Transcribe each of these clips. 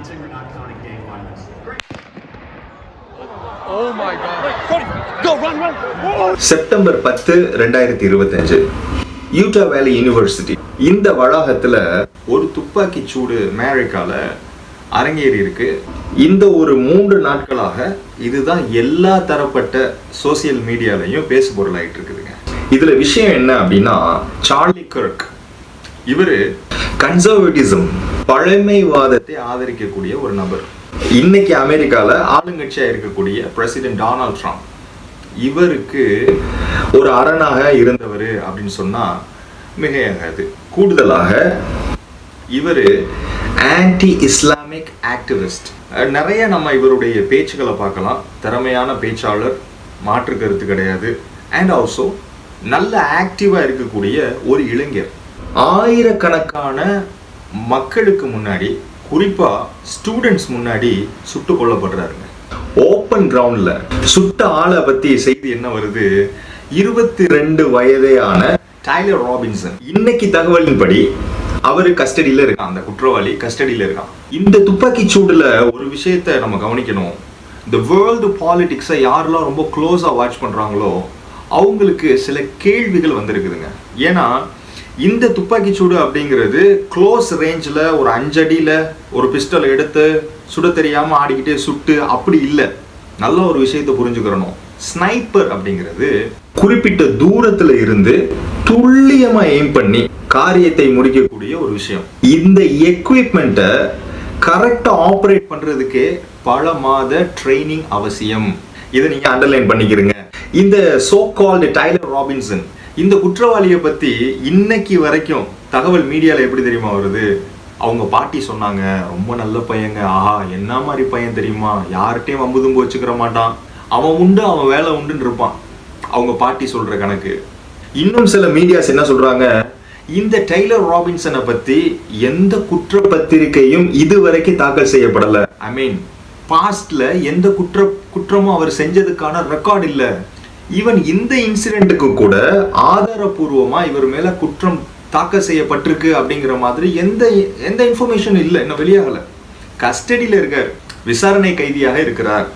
Robinson, we're not counting game violence. Oh my God. Go, run. September 10, 2025 Utah வேலி university இந்த வளாகத்துல ஒரு துப்பாக்கி சூடு அமெரிக்கால அரங்கேறி இருக்கு. இந்த ஒரு 3 நாட்களாக இதுதான் எல்லா தரப்பட்ட சோசியல் மீடியாலையும் பேசு பொருளாயிட்டு இருக்குதுங்க. இதுல விஷயம் என்ன அப்படின்னா, சார்லி கர்க் இவரு கன்சர்வேட்டிசம் பழமைவாதத்தை ஆதரிக்கக்கூடிய ஒரு நபர். இன்னைக்கு அமெரிக்கால ஆளுங்கட்சியா இருக்கக்கூடிய பிரசிடென்ட் டொனால்ட் ட்ரம்ப் இவருக்கு ஒரு அரணாக இருந்தவர் அப்படின்னு சொன்னா மிகையாகாது. கூடுதலாக இவர் ஆன்டி இஸ்லாமிக் ஆக்டிவிஸ்ட். நிறைய நம்ம இவருடைய பேச்சுக்களை பார்க்கலாம். திறமையான பேச்சாளர், மாற்று கருத்து கிடையாது. அண்ட் ஆல்சோ நல்ல ஆக்டிவா இருக்கக்கூடிய ஒரு இளைஞர். ஆயிரக்கணக்கான மக்களுக்கு முன்னாடி, குறிப்பா ஸ்டூடெண்ட்ஸ் முன்னாடி சுட்டு கொல்லப்படுறாருங்க. ஓப்பன் கிரவுண்ட்ல சுட்ட ஆளை பத்தி செய்தி என்ன வருது? 22 வயதேயான டைலர் ராபின்சன். இன்னைக்கு தகவலின்படி அவரு கஸ்டடியில இருக்கான். அந்த குற்றவாளி கஸ்டடியில இருக்கான். இந்த துப்பாக்கி சூடுல ஒரு விஷயத்த நம்ம கவனிக்கணும். இந்த வேர்ல்டு பாலிடிக்ஸை யாரெல்லாம் ரொம்ப க்ளோஸா வாட்ச் பண்றாங்களோ அவங்களுக்கு சில கேள்விகள் வந்திருக்குதுங்க. ஏன்னா இந்த துப்பாக்கி சூடு அப்படிங்கிறது க்ளோஸ் ரேஞ்சில் ஒரு 5 அடியில் ஒரு பிஸ்டல் எடுத்து சுட தெரியாமல் ஆடிக்கிட்டே சுட்டு அப்படி இல்லை. நல்ல ஒரு விஷயத்தை புரிஞ்சுக்கிறணும். ஸ்னைப்பர் அப்படிங்கிறது குறிப்பிட்ட தூரத்தில் இருந்து துல்லியமாக எய்ம் பண்ணி காரியத்தை முடிக்கக்கூடிய ஒரு விஷயம். இந்த எக்யூப்மெண்ட்டை கரெக்டாக ஆப்ரேட் பண்ணுறதுக்கே பல மாத ட்ரைனிங் அவசியம். இதை நீங்கள் அண்டர்லைன் பண்ணிக்கிறீங்க. இந்த சோ கால்டு டைலர் ராபின்சன் இந்த குற்றவாளியை பற்றி இன்னைக்கு வரைக்கும் தகவல் மீடியாவில் எப்படி தெரியுமா வருது? அவங்க பாட்டி சொன்னாங்க, ரொம்ப நல்ல பையங்க, ஆஹா என்ன மாதிரி பையன் தெரியுமா, யார்கிட்டையும் வம்புதும்பு வச்சுக்கிற மாட்டான், அவன் உண்டு அவன் வேலை உண்டுன்னு இருப்பான். அவங்க பாட்டி சொல்ற கணக்கு. இன்னும் சில மீடியாஸ் என்ன சொல்றாங்க, இந்த டைலர் ராபின்சனை பற்றி எந்த குற்றப்பத்திரிகையும் இதுவரைக்கும் தாக்கல் செய்யப்படலை. ஐ மீன் பாஸ்ட்ல எந்த குற்றமும் அவர் செஞ்சதுக்கான ரெக்கார்ட் இல்லை. ஈவன் இந்த இன்சிடென்ட்டுக்கு கூட ஆதாரபூர்வமா இவர் மேல குற்றம் தாக்கல் செய்யப்பட்டிருக்கு அப்படிங்கிற மாதிரி எந்த இன்ஃபர்மேஷன் இல்லை, இன்னும் வெளியாகல. கஸ்டடியில இருக்கார், விசாரணை கைதியாக இருக்கிறார்.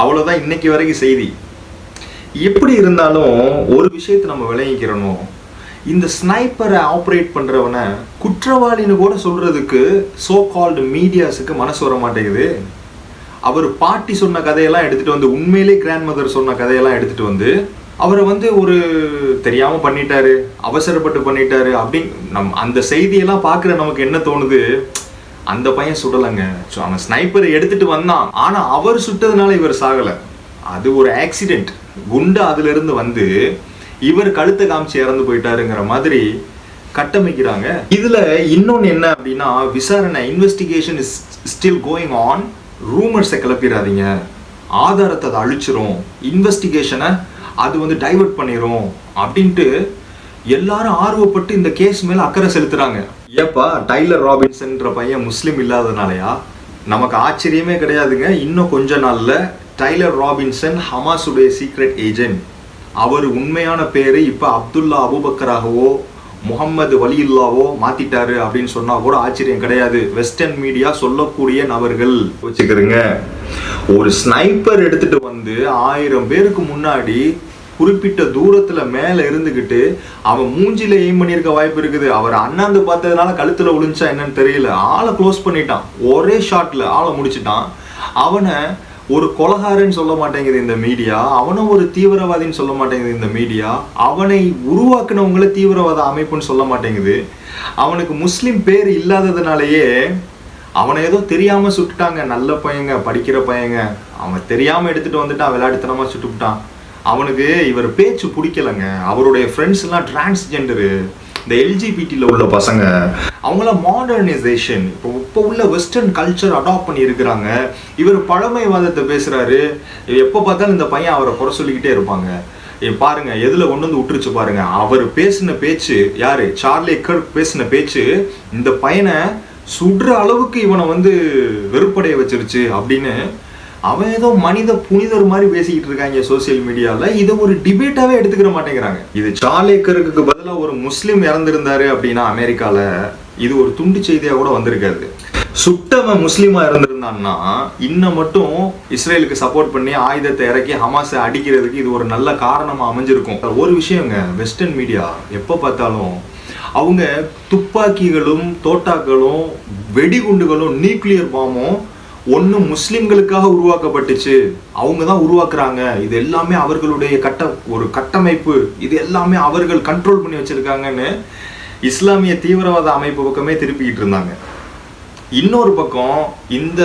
அவ்வளவுதான் இன்னைக்கு வரைக்கும் செய்தி. எப்படி இருந்தாலும் ஒரு விஷயத்தை நம்ம விளங்கிக்கிறணும். இந்த ஸ்னைப்பரை ஆப்ரேட் பண்றவனை குற்றவாளின்னு கூட சொல்றதுக்கு சோ கால்டு மீடியாஸுக்கு மனசு வர மாட்டேங்குது. அவர் பாட்டி சொன்ன கதையெல்லாம் எடுத்துட்டு வந்து, உண்மையிலே கிராண்ட் மதர் சொன்ன கதையெல்லாம் எடுத்துட்டு வந்து அவரை ஒரு தெரியாம பண்ணிட்டாரு, அவசரப்பட்டு பண்ணிட்டாரு அப்படின்னு அந்த செய்தியெல்லாம் பார்க்குற நமக்கு என்ன தோணுது? அந்த பையன் சுடலைங்க, அவன் ஸ்னைப்பரை எடுத்துட்டு வந்தான், ஆனா அவர் சுட்டதுனால இவர் சாகலை. அது ஒரு ஆக்சிடென்ட். குண்டு அதுல இருந்து வந்து இவர் கழுத்தை காமிச்சு இறந்து போயிட்டாருங்கிற மாதிரி கட்டமைக்கிறாங்க. இதுல இன்னொன்னு என்ன அப்படின்னா, விசாரணை investigation is still going on. ரூமர்ஸை கிளப்பிடாதீங்க, ஆதாரத்தை அதை அழிச்சிரும், இன்வெஸ்டிகேஷனை அது டைவர்ட் பண்ணிரும் அப்படின்ட்டு எல்லாரும் ஆர்வப்பட்டு இந்த கேஸ் மேல அக்கறை செலுத்துறாங்க. ஏப்பா டைலர் ராபின்சன்ற பையன் முஸ்லீம் இல்லாதனாலயா? நமக்கு ஆச்சரியமே கிடையாதுங்க. இன்னும் கொஞ்ச நாள்ல டைலர் ராபின்சன் ஹமாஸுடைய சீக்ரெட் ஏஜென்ட். அவர் உண்மையான பேரு இப்ப அப்துல்லா அபுபக்கராகவோ முகமது வலியுல்லாவோ மாத்திட்டாரு அப்படின்னு சொன்னா கூட ஆச்சரியம் கிடையாது. வெஸ்டர்ன் மீடியா சொல்லக்கூடிய நபர்கள் வச்சுக்கிறீங்க. ஒரு ஸ்னைப்பர் எடுத்துட்டு வந்து 1000 பேருக்கு முன்னாடி குறிப்பிட்ட தூரத்துல மேல இருந்துகிட்டு அவன் மூஞ்சில எய்ம் பண்ணியிருக்க வாய்ப்பு இருக்குது. அவர் அண்ணாந்து பார்த்ததுனால கழுத்துல விழுந்துச்சா என்னன்னு தெரியல. ஆளை க்ளோஸ் பண்ணிட்டான், ஒரே ஷாட்ல ஆளை முடிச்சுட்டான். அவனை ஒரு கொலகாரன்னு சொல்ல மாட்டேங்குது இந்த மீடியா, அவனும் ஒரு தீவிரவாதின்னு சொல்ல மாட்டேங்குது இந்த மீடியா, அவனை உருவாக்குனவங்கள தீவிரவாத அமைப்புன்னு சொல்ல மாட்டேங்குது. அவனுக்கு முஸ்லீம் பேர் இல்லாததுனாலேயே அவனை ஏதோ தெரியாம சுட்டுட்டாங்க. நல்ல பையங்க, படிக்கிற பையங்க, அவன் தெரியாம எடுத்துட்டு வந்துட்டான், விளையாட்டுத்தனமா சுட்டுவிட்டான். அவனுக்கு இவர் பேச்சு பிடிக்கலங்க. அவருடைய ஃப்ரெண்ட்ஸ் எல்லாம் டிரான்ஸ்ஜெண்டரு, இந்த எல்ஜிபிடியில் உள்ள பசங்க, அவங்கள மாடர்னைசேஷன் இப்போ உள்ள வெஸ்டர்ன் கல்ச்சர் அடாப்ட் பண்ணி இருக்கிறாங்க. இவர் பழமைவாதத்தை பேசுறாரு. எப்போ பார்த்தாலும் இந்த பையன் அவரை குறை சொல்லிக்கிட்டே இருப்பாங்க. பாருங்க எதுல கொண்டு வந்து விட்டுருச்சு பாருங்க. அவர் பேசின பேச்சு, யாரு சார்லி கர்க் பேசின பேச்சு இந்த பையனை சுடுற அளவுக்கு இவனை வெறுப்படைய வச்சிருச்சு அப்படின்னு அவன் ஏதோ மனித புனிதர் மாதிரி பேசிக்கிட்டு இருக்காங்க சோசியல் மீடியால. இதை ஒரு டிபேட்டாவே எடுத்துக்கிற மாட்டேங்கிறாங்க. இது சார்லி கர்க்குக்கு பதிலாக ஒரு முஸ்லீம் இறந்திருந்தாரு அப்படின்னா அமெரிக்கால இது ஒரு துண்டு செய்தியா கூட வந்திருக்காது. சுட்டவன் முஸ்லீமா இருந்திருந்தான்னா இன்னும் மட்டும் இஸ்ரேலுக்கு சப்போர்ட் பண்ணி ஆயுதத்தை இறக்கி ஹமாஸை அடிக்கிறதுக்கு இது ஒரு நல்ல காரணமா அமைஞ்சிருக்கும். ஒரு விஷயங்க, வெஸ்டர்ன் மீடியா எப்போ பார்த்தாலும் அவங்க துப்பாக்கிகளும் தோட்டாக்களும் வெடிகுண்டுகளும் நியூக்ளியர் பாம்பும் ஒன்று முஸ்லிம்களுக்காக உருவாக்கப்பட்டுச்சு, அவங்க தான் உருவாக்குறாங்க, இது எல்லாமே அவர்களுடைய ஒரு கட்டமைப்பு, இது எல்லாமே அவர்கள் கண்ட்ரோல் பண்ணி வச்சிருக்காங்கன்னு இஸ்லாமிய தீவிரவாத அமைப்பு பக்கமே திருப்பிக்கிட்டு இருந்தாங்க. இன்னொரு பக்கம் இந்த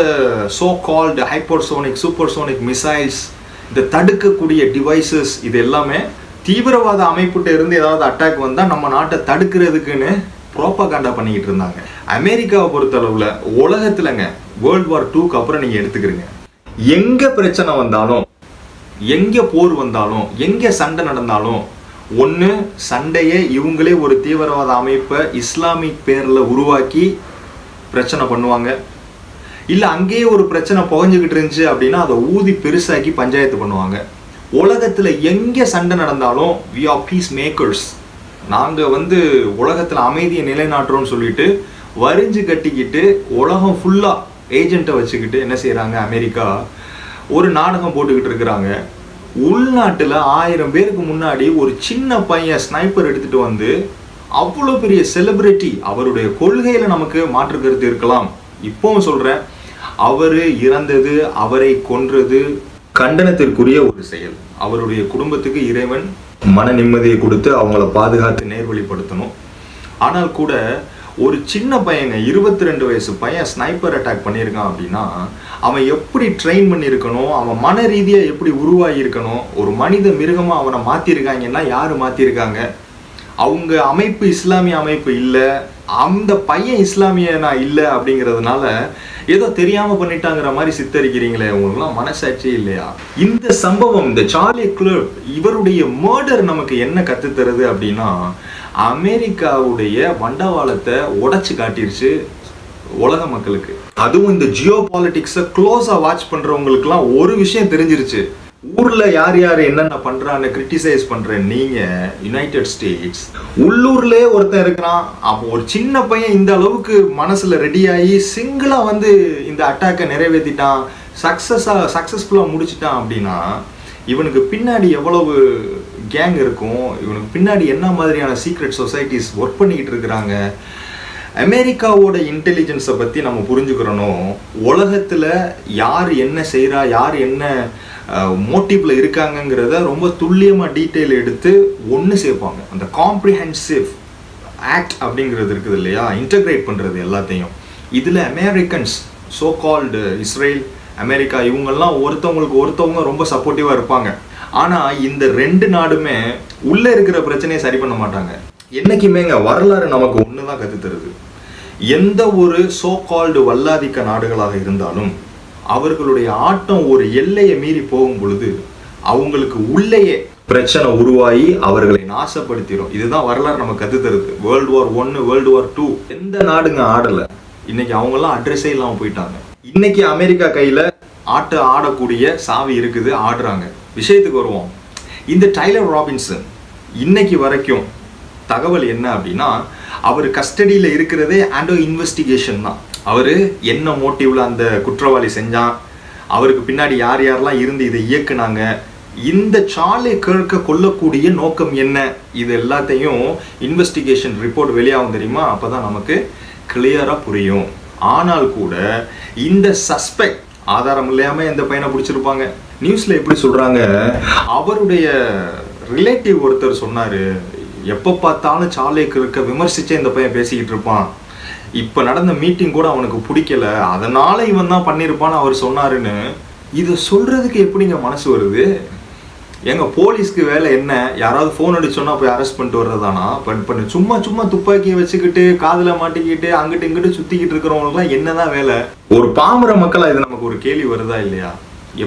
so called hypersonic supersonic missiles, இந்த தடுக்கக்கூடிய டிவைசஸ், இது எல்லாமே தீவிரவாத அமைப்புகிட்ட இருந்து ஏதாவது அட்டாக் வந்தால் நம்ம நாட்டை தடுக்கிறதுக்குன்னு ப்ரோபகண்டா பண்ணிக்கிட்டு இருந்தாங்க. அமெரிக்காவை பொறுத்தளவில் உலகத்துலங்க வேர்ல்டு வார் 2க்கு அப்புறம் நீங்கள் எடுத்துக்கிறீங்க, எங்கே பிரச்சனை வந்தாலும், எங்கே போர் வந்தாலும், எங்கே சண்டை நடந்தாலும், ஒன்று சண்டையே இவங்களே ஒரு தீவிரவாத அமைப்பை இஸ்லாமிக் பேரில் உருவாக்கி பிரச்சனை பண்ணுவாங்க, இல்லை அங்கேயே ஒரு பிரச்சனை புகஞ்சுக்கிட்டு இருந்துச்சு அப்படின்னா அதை ஊதி பெருசாக்கி பஞ்சாயத்து பண்ணுவாங்க. உலகத்தில் எங்கே சண்டை நடந்தாலும் வி ஆர் பீஸ் மேக்கர்ஸ், நாங்கள் உலகத்தில் அமைதியை நிலைநாட்டுறோம்னு சொல்லிட்டு வரிஞ்சு கட்டிக்கிட்டு உலகம் ஃபுல்லாக ஏஜென்ட்டை வச்சுக்கிட்டு என்ன செய்கிறாங்க, அமெரிக்கா ஒரு நாடகம் போட்டுக்கிட்டு இருக்கிறாங்க. உள்நாட்டில் 1000 பேருக்கு முன்னாடி ஒரு சின்ன பையன் ஸ்னைப்பர் எடுத்துகிட்டு வந்து அவ்வளோ பெரிய செலிபிரிட்டி, அவருடைய கொள்கையில் நமக்கு மாற்று கருத்து இருக்கலாம், இப்போவும் சொல்கிறேன், அவர் இறந்தது, அவரை கொன்றது கண்டனத்திற்குரிய ஒரு செயல். அவருடைய குடும்பத்துக்கு இறைவன் மன நிம்மதியை கொடுத்து அவங்கள பாதுகாத்து நேர்வழிப்படுத்தணும். ஆனால் கூட ஒரு சின்ன பையங்க, 22 வயசு பையன் ஸ்னைப்பர் அட்டாக் பண்ணியிருக்கான் அப்படின்னா அவன் எப்படி ட்ரெயின் பண்ணியிருக்கணும், அவன் மன ரீதியாக எப்படி உருவாகி இருக்கணும். ஒரு மனித மிருகமாக அவனை மாற்றிருக்காங்கன்னா யார் மாற்றிருக்காங்க? அவங்க அமைப்பு இஸ்லாமிய அமைப்பு இல்லை, அந்த பையன் இஸ்லாமியனா இல்லை அப்படிங்கிறதுனால ஏதோ தெரியாமல் பண்ணிட்டாங்கிற மாதிரி சித்தரிக்கிறீங்களே, உங்களுக்குலாம் மனசாட்சி இல்லையா? இந்த சம்பவம், இந்த சார்லி கிளர்க் இவருடைய மர்டர் நமக்கு என்ன கற்றுத்தருது அப்படின்னா, அமெரிக்காவுடைய வண்டவாளத்தை உடைச்சு காட்டிருச்சு உலக மக்களுக்கு. அதுவும் இந்த ஜியோ பாலிட்டிக்ஸை க்ளோஸாக வாட்ச் பண்ணுறவங்களுக்குலாம் ஒரு விஷயம் தெரிஞ்சிருச்சு, ஊரில் யார் யார் என்னென்ன பண்ணுறான்னு கிரிட்டிசைஸ் பண்ணுற நீங்கள் யுனைடெட் ஸ்டேட்ஸ், உள்ளூர்லேயே ஒருத்தன் இருக்கிறான், அப்போ ஒரு சின்ன பையன் இந்த அளவுக்கு மனசில் ரெடியாகி சிங்கிளாக இந்த அட்டாக்கை நிறைவேற்றிட்டான், சக்ஸஸ்ஃபுல்லாக முடிச்சிட்டான் அப்படின்னா இவனுக்கு பின்னாடி எவ்வளவு கேங் இருக்கும், இவனுக்கு பின்னாடி என்ன மாதிரியான சீக்ரெட் சொசைட்டிஸ் ஒர்க் பண்ணிக்கிட்டு இருக்கிறாங்க. அமெரிக்காவோட இன்டெலிஜென்ஸை பற்றி நம்ம புரிஞ்சுக்கிறணும். உலகத்தில் யார் என்ன செய்கிறா, யார் என்ன மோட்டிவ்ல இருக்காங்கங்கிறத ரொம்ப துல்லியமாக டீட்டெயில் எடுத்து ஒன்று சேர்ப்பாங்க. அந்த காம்ப்ரிஹென்சிவ் ஆக்ட் அப்படிங்கிறது இருக்குது இல்லையா, இன்டகிரேட் பண்ணுறது எல்லாத்தையும். இதில் Americans, so called Israel, America, இவங்கெல்லாம் ஒருத்தவங்க ரொம்ப சப்போர்ட்டிவாக இருப்பாங்க. ஆனால் இந்த 2 நாடுமே உள்ளே இருக்கிற பிரச்சனையை சரி பண்ண மாட்டாங்க. என்னைக்குமேங்க வரலாறு நமக்கு ஒன்று தான் கற்றுத்தருது, எந்த ஒரு சோ கால்டு வல்லாதிக்க நாடுகளாக இருந்தாலும் அவர்களுடைய ஆட்டம் ஒரு எல்லையை மீறி போகும் பொழுது அவங்களுக்கு உள்ளேயே பிரச்சனை உருவாகி அவர்களை நாசப்படுத்திடும். இதுதான் வரலாறு நமக்கு கற்றுத்தருது. வேர்ல்டு வார் 1, வேர்ல்டு வார் 2 எந்த நாடுங்க ஆடலை, இன்னைக்கு அவங்கெல்லாம் அட்ரஸே இல்லாமல் போயிட்டாங்க. இன்னைக்கு அமெரிக்கா கையில் ஆடக்கூடிய சாவி இருக்குது, ஆடுறாங்க. விஷயத்துக்கு வருவோம். இந்த டைலர் ராபின்சன் இன்னைக்கு வரைக்கும் தகவல் என்ன அப்படின்னா, அவர் கஸ்டடியில் இருக்கிறதே அண்டர் இன்வெஸ்டிகேஷன் தான். அவர் என்ன மோட்டிவ்ல அந்த குற்றவாளி செஞ்சான், அவருக்கு பின்னாடி யார் யாரெல்லாம் இருந்து இதை இயக்குனாங்க, இந்த சார்லி கிளர்க்கை கொல்லக்கூடிய நோக்கம் என்ன, இது எல்லாத்தையும் இன்வெஸ்டிகேஷன் ரிப்போர்ட் வெளியாகும் தெரியுமா, அப்போ தான் நமக்கு கிளியராக புரியும். ஆனால் கூட இந்த சஸ்பெக்ட் ஆதாரம் இல்லாமல் இந்த பையனை பிடிச்சிருப்பாங்க. நியூஸில் எப்படி சொல்கிறாங்க, அவருடைய ரிலேட்டிவ் ஒருத்தர் சொன்னார், எப்போ பார்த்தாலும் சார்லி கிளர்க்கை விமர்சிச்சே இந்த பையன் பேசிக்கிட்டு இருப்பான், இப்போ நடந்த மீட்டிங் கூட அவனுக்கு பிடிக்கல, அதனால இவன் தான் பண்ணியிருப்பான்னு அவர் சொன்னாருன்னு. இதை சொல்கிறதுக்கு எப்படிங்க மனசு வருது? எங்கள் போலீஸ்க்கு வேலை என்ன, யாராவது ஃபோன் அடிச்சோன்னா போய் அரெஸ்ட் பண்ணிட்டு வர்றதானா? பட் சும்மா துப்பாக்கியை வச்சுக்கிட்டு காதில் மாட்டிக்கிட்டு அங்கிட்டு இங்கிட்டு சுற்றிக்கிட்டு இருக்கிறவங்களுக்குலாம் என்னதான் வேலை? ஒரு பாமர மக்களா இது நமக்கு ஒரு கேள்வி வருதா இல்லையா?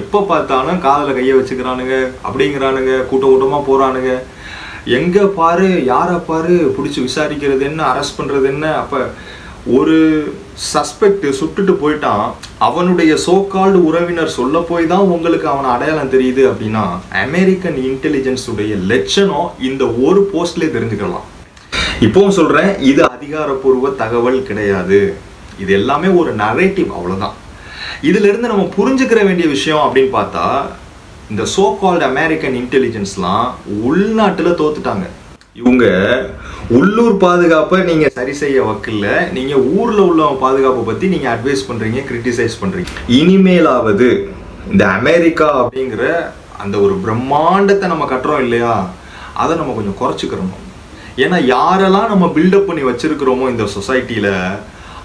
எப்போ பார்த்தாலும் காதில் கையை வச்சுக்கிறானுங்க, அப்படிங்கிறானுங்க, கூட்டமாக போகிறானுங்க, எங்கே பாரு யாரை பாரு பிடிச்சி விசாரிக்கிறது என்ன, அரெஸ்ட் பண்ணுறது என்ன. அப்போ ஒரு சஸ்பெக்ட் சுட்டுட்டு போயிட்டான், அவனுடைய சோகால்டு உறவினர் சொல்ல போய் தான் உங்களுக்கு அவனை அடையாளம் தெரியுது அப்படின்னா அமெரிக்கன் இன்டெலிஜென்ஸ் உடைய லட்சணம் இந்த ஒரு போஸ்ட்லேயே தெரிஞ்சுக்கலாம். இப்போவும் சொல்கிறேன், இது அதிகாரப்பூர்வ தகவல் கிடையாது. இது எல்லாமே ஒரு நரேட்டிவ், அவ்வளவுதான். இதுல இருந்து நம்ம புரிஞ்சுக்கிற வேண்டிய விஷயம் அப்படின்னு பார்த்தா, இந்த சோ கால்ட் அமெரிக்கன் இன்டெலிஜென்ஸ்லாம் உள்நாட்டுல தோத்துட்டாங்க. இவங்க உள்ளூர் பாதுகாப்பை நீங்க சரி செய்ய வக்கில்ல, நீங்க ஊர்ல உள்ள பாதுகாப்பை பத்தி நீங்க அட்வைஸ் பண்றீங்க, கிரிட்டிசைஸ் பண்றீங்க. இனிமேலாவது இந்த அமெரிக்கா அப்படிங்கிற அந்த ஒரு பிரம்மாண்டத்தை நம்ம கட்டுறோம் இல்லையா, அதை நம்ம கொஞ்சம் குறைச்சிக்கிறோம். ஏன்னா யாரெல்லாம் நம்ம பில்டப் பண்ணி வச்சிருக்கிறோமோ இந்த சொசைட்டியில,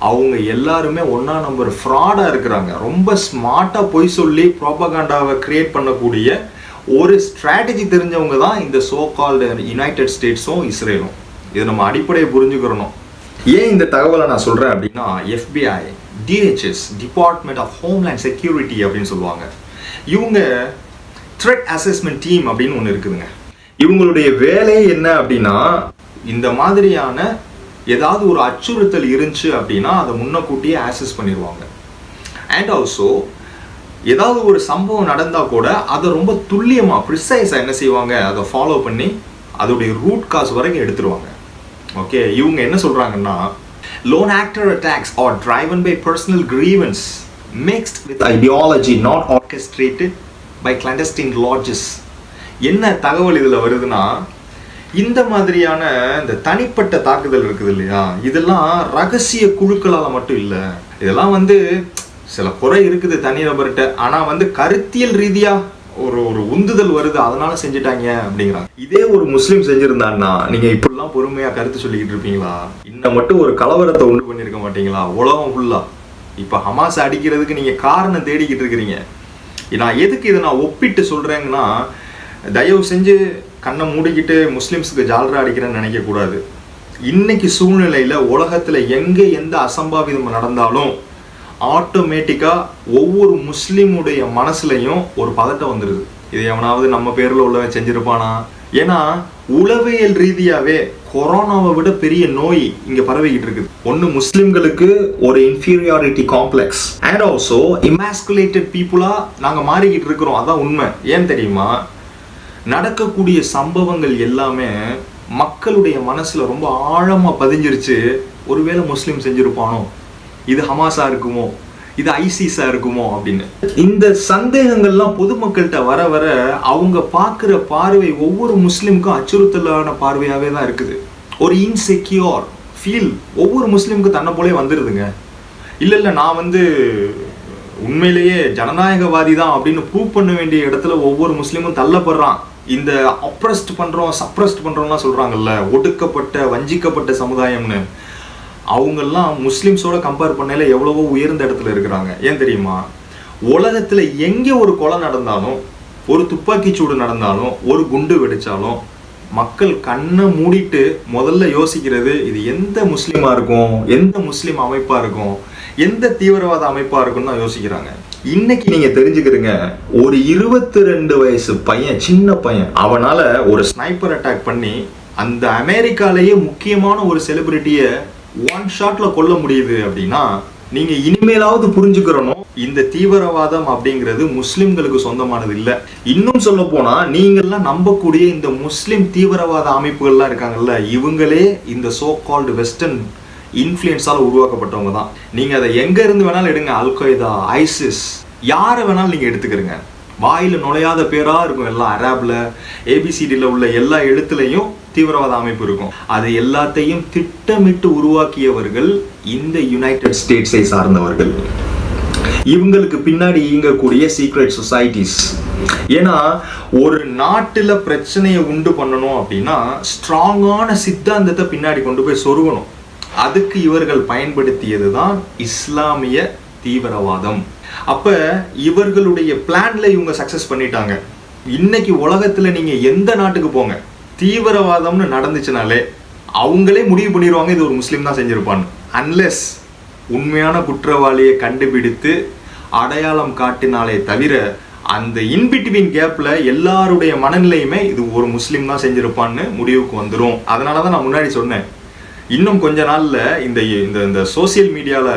அவங்க எல்லாருமே ஒன்னா நம்பர் ஃப்ராடா இருக்கிறாங்க. ரொம்ப ஸ்மார்ட்டா பொய் சொல்லி ப்ரோபகண்டாவை கிரியேட் பண்ணக்கூடிய ஒரு ஸ்ட்ராட்டஜி தெரிஞ்சவங்க தான் இந்த சோ கால்டு யுனைடெட் ஸ்டேட்ஸும் இஸ்ரேலும். இது நம்ம அடிப்படையை புரிஞ்சுக்கிறணும். ஏன் இந்த தகவலை நான் சொல்றேன் அப்படின்னா, FBI, DHS, department of homeland security அப்படின்னு சொல்லுவாங்க. இவங்க த்ரெட் அசஸ்மெண்ட் டீம் அப்படின்னு ஒன்று இருக்குதுங்க. இவங்களுடைய வேலை என்ன அப்படின்னா, இந்த மாதிரியான ஏதாவது ஒரு அச்சுறுத்தல் இருந்துச்சு அப்படின்னா அதை முன்னக்கூட்டியே ஆக்சஸ் பண்ணிடுவாங்க. அண்ட் ஆல்சோ ஏதாவது ஒரு சம்பவம் நடந்தால் கூட அதை ரொம்ப துல்லியமாக ப்ரிசைஸாக என்ன செய்வாங்க, அதை ஃபாலோ பண்ணி அதோடைய ரூட் காஸ் வரைக்கும் எடுத்துருவாங்க. ஓகே, இவங்க என்ன சொல்கிறாங்கன்னா, lone actor attacks are driven by personal grievance mixed with ideology not orchestrated by clandestine lodges. என்ன தகவல் இதில் வருதுன்னா, இந்த மாதிரியான இந்த தனிப்பட்ட தாக்குதல் இருக்குது இல்லையா, இதெல்லாம் ரகசிய குழுக்களால் மட்டும் இல்லை. இதெல்லாம் சில குறை இருக்குது தனிநபர்கிட்ட, ஆனால் கருத்தியல் ரீதியாக ஒரு உந்துதல் வருது, அதனால செஞ்சுட்டாங்க அப்படிங்கிறாங்க. இதே ஒரு முஸ்லீம் செஞ்சிருந்தான்னா நீங்க இப்படிலாம் பொறுமையா கருத்து சொல்லிக்கிட்டு இருப்பீங்களா? இன்னும் மட்டும் ஒரு கலவரத்தை உண்டு பண்ணிருக்க மாட்டீங்களா உலகம் ஃபுல்லா? இப்ப ஹமாஸ் அடிக்கிறதுக்கு நீங்க காரணம் தேடிக்கிட்டு இருக்கிறீங்க. நான் எதுக்கு இதை நான் ஒப்பிட்டு சொல்றேங்கன்னா, தயவு செஞ்சு கண்ணை மூடிக்கிட்டு முஸ்லிம்ஸுக்கு ஜால்ரா அடிக்கிறேன்னு நினைக்க கூடாது. இன்னைக்கு சூழ்நிலையில உலகத்துல எங்க எந்த அசம்பாவிதம் நடந்தாலும் ஆட்டோமேட்டிக்காக ஒவ்வொரு முஸ்லீமுடைய மனசுலையும் ஒரு பதட்டம் வந்துடுது. இது எவனாவது நம்ம பேரில் உள்ளவன் செஞ்சிருப்பானா? ஏன்னா உளவியல் ரீதியாகவே கொரோனாவை விட பெரிய நோய் இங்கே பரவிக்கிட்டு இருக்குது. ஒன்று முஸ்லிம்களுக்கு ஒரு இன்ஃபீரியாரிட்டி காம்ப்ளெக்ஸ், அண்ட் ஆல்சோ இமாஸ்குலேட்டட் பீப்புளாக நாங்கள் மாறிக்கிட்டு இருக்கிறோம். அதான் உண்மை. ஏன் தெரியுமா? நடக்கக்கூடிய சம்பவங்கள் எல்லாமே மக்களுடைய மனசில் ரொம்ப ஆழமாக பதிஞ்சிருச்சு. ஒருவேளை முஸ்லீம் செஞ்சிருப்பானோ, இது ஹமாஸா இருக்குமோ, இது ஐசிஸா இருக்குமோ அப்படின்னு. இந்த சந்தேகங்கள்லாம் பொதுமக்கள்கிட்ட வர வர அவங்க பார்க்குற பார்வை ஒவ்வொரு முஸ்லீமுக்கும் அச்சுறுத்தலான பார்வையாகவே தான் இருக்குது. ஒரு இன்செக்யூர் ஃபீல் ஒவ்வொரு முஸ்லீமுக்கு தன்னை போலே வந்துடுதுங்க. இல்லை நான் உண்மையிலேயே ஜனநாயகவாதி தான் அப்படின்னு ப்ரூவ் பண்ண வேண்டிய இடத்துல ஒவ்வொரு முஸ்லீமும் தள்ளப்படுறான். இந்த அப்ரஸ்ட் பண்ணுறோம், சப்ரஸ்ட் பண்ணுறோம்லாம் சொல்கிறாங்கல்ல, ஒடுக்கப்பட்ட வஞ்சிக்கப்பட்ட சமுதாயம்னு. அவங்கெல்லாம் முஸ்லிம்ஸோட கம்பேர் பண்ணல எவ்வளவோ உயர்ந்த இடத்துல இருக்கிறாங்க. ஏன் தெரியுமா? உலகத்தில் எங்கே ஒரு கொலை நடந்தாலும், ஒரு துப்பாக்கி சூடு நடந்தாலும், ஒரு குண்டு வெடிச்சாலும் மக்கள் கண்ணை மூடிட்டு முதல்ல யோசிக்கிறது இது எந்த முஸ்லீமா இருக்கும், எந்த முஸ்லீம் அமைப்பா இருக்கும், எந்த தீவிரவாத அமைப்பா இருக்கும்னு தான் யோசிக்கிறாங்க. இன்னைக்கு நீங்க தெரிஞ்சுக்கிறீங்க, ஒரு 22 வயசு பையன், சின்ன பையன், அவனால ஒரு ஸ்னைப்பர் அட்டாக் பண்ணி அந்த அமெரிக்காலேயே முக்கியமான ஒரு செலிபிரிட்டியை ஒன் ஷாட்ல கொல்ல முடியுது அப்படின்னா, நீங்க இனிமேலாவது புரிஞ்சுக்கிறணும், இந்த தீவிரவாதம் அப்படிங்கிறது முஸ்லிம்களுக்கு சொந்தமானது இல்லை. இன்னும் சொல்ல போனா, நீங்கள்லாம் நம்பக்கூடிய இந்த முஸ்லிம் தீவிரவாத அமைப்புகள்லாம் இருக்காங்கல்ல, இவங்களே இந்த சோ கால்டு வெஸ்டர்ன் இன்ஃப்ளூயன்ஸால் உருவாக்கப்பட்டவங்க தான். நீங்க அதை எங்க இருந்து வேணாலும் எடுங்க, அல்கொய்தா, ஐசிஸ், யாரை வேணாலும் நீங்க எடுத்துக்கிறீங்க. வாயில நுழையாத பேரா இருக்கும், எல்லாம் அரேப்ல ABCDல உள்ள எல்லா எழுத்துலையும் தீவிரவாத அமைப்பு இருக்கும். அது எல்லாத்தையும் திட்டமிட்டு உருவாக்கியவர்கள் இந்த யுனைடெட் ஸ்டேட்ஸை சார்ந்தவர்கள். இவங்களுக்கு பின்னாடி இயங்கக்கூடிய சீக்ரெட் சொசைட்டிஸ். ஏன்னா ஒரு நாட்டுல பிரச்சனையை உண்டு பண்ணணும் அப்படின்னா ஸ்ட்ராங்கான சித்தாந்தத்தை பின்னாடி கொண்டு போய் சொருகணும். அதுக்கு இவர்கள் பயன்படுத்தியது தான் இஸ்லாமிய தீவிரவாதம். அப்ப இவர்களுடைய பிளான்ல இவங்க சக்சஸ் பண்ணிட்டாங்க. இன்னைக்கு உலகத்துல நீங்க எந்த நாட்டுக்கு போங்க, தீவிரவாதம்னு நடந்துச்சுனாலே அவங்களே முடிவு பண்ணிடுவாங்க இது ஒரு முஸ்லீம் தான் செஞ்சிருப்பான்னு. அன்லெஸ் உண்மையான குற்றவாளியை கண்டுபிடித்து அடையாளம் காட்டினாலே தவிர அந்த இன்பிட்வீன் கேப்ல எல்லாருடைய மனநிலையுமே இது ஒரு முஸ்லீம் தான் செஞ்சிருப்பான்னு முடிவுக்கு வந்துடும். அதனாலதான் நான் முன்னாடி சொன்னேன், இன்னும் கொஞ்ச நாள்ல இந்த இந்த சோசியல் மீடியால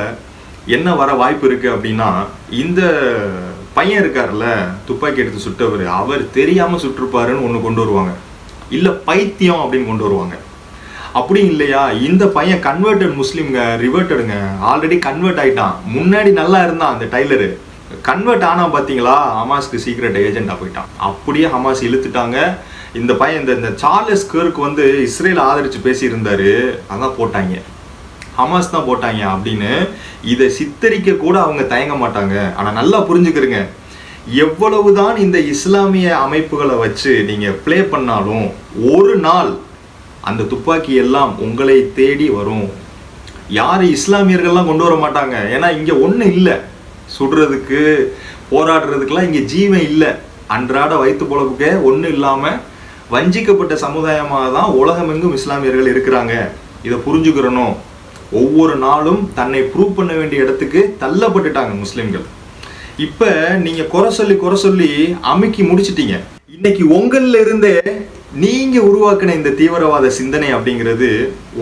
என்ன வர வாய்ப்பு இருக்கு அப்படின்னா, இந்த பையன் இருக்காருல்ல துப்பாக்கி எடுத்து சுட்டவர், அவர் தெரியாம சுட்டிருப்பாருன்னு ஒன்று கொண்டு வருவாங்க, இல்லை பைத்தியம் அப்படின்னு கொண்டு வருவாங்க. அப்படி இல்லையா, இந்த பையன் கன்வெர்டட் முஸ்லீம்ங்க, ரிவர்ட்டடுங்க, ஆல்ரெடி கன்வெர்ட் ஆயிட்டான், முன்னாடி நல்லா இருந்தான் அந்த டைலரு, கன்வெர்ட் ஆனா பார்த்தீங்களா ஹமாஸ்க்கு சீக்ரெட் ஏஜென்ட்டாக போயிட்டான். அப்படியே ஹமாஸ் இழுத்துட்டாங்க. இந்த பையன் இந்த சார்லஸ் கர்க் வந்து இஸ்ரேல் ஆதரித்து பேசியிருந்தாரு, அதான் போட்டாங்க, ஹமாஸ் தான் போட்டாங்க அப்படின்னு இதை சித்தரிக்க கூட அவங்க தயங்க மாட்டாங்க. ஆனால் நல்லா புரிஞ்சுக்கிறங்க, எவ்வளவுதான் இந்த இஸ்லாமிய அமைப்புகளை வச்சு நீங்கள் ப்ளே பண்ணாலும் ஒரு நாள் அந்த துப்பாக்கி எல்லாம் உங்களை தேடி வரும். யார் இஸ்லாமியர்கள்லாம் கொண்டு வர மாட்டாங்க. ஏன்னா இங்கே ஒன்றும் இல்லை, சுடுறதுக்கு போராடுறதுக்கெல்லாம் இங்கே ஜீவன் இல்லை. அன்றாட வயிற்று பொழப்புக்கே ஒன்றும் இல்லாமல் வஞ்சிக்கப்பட்ட சமுதாயமாக தான் உலகமெங்கும் இஸ்லாமியர்கள் இருக்கிறாங்க. இதை புரிஞ்சுக்கிறணும். ஒவ்வொரு நாளும் தன்னை ப்ரூவ் பண்ண வேண்டிய இடத்துக்கு தள்ளப்பட்டுட்டாங்க முஸ்லிம்கள். இப்போ நீங்கள் குறை சொல்லி அமுக்கி முடிச்சிட்டீங்க. இன்னைக்கு உங்களில் இருந்தே நீங்க உருவாக்கின இந்த தீவிரவாத சிந்தனை அப்படிங்கிறது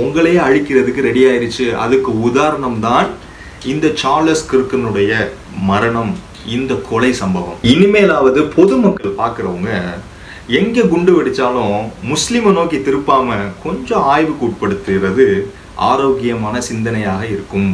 உங்களையே அழிக்கிறதுக்கு ரெடி ஆயிருச்சு. அதுக்கு உதாரணம் தான் இந்த சார்லஸ் கிர்க்கனுடைய மரணம், இந்த கொலை சம்பவம். இனிமேலாவது பொதுமக்கள் பார்க்குறவங்க எங்கே குண்டு வெடிச்சாலும் முஸ்லிமை நோக்கி திருப்பாம கொஞ்சம் ஆய்வுக்கு உட்படுத்துகிறது ஆரோக்கியமான சிந்தனையாக இருக்கும்.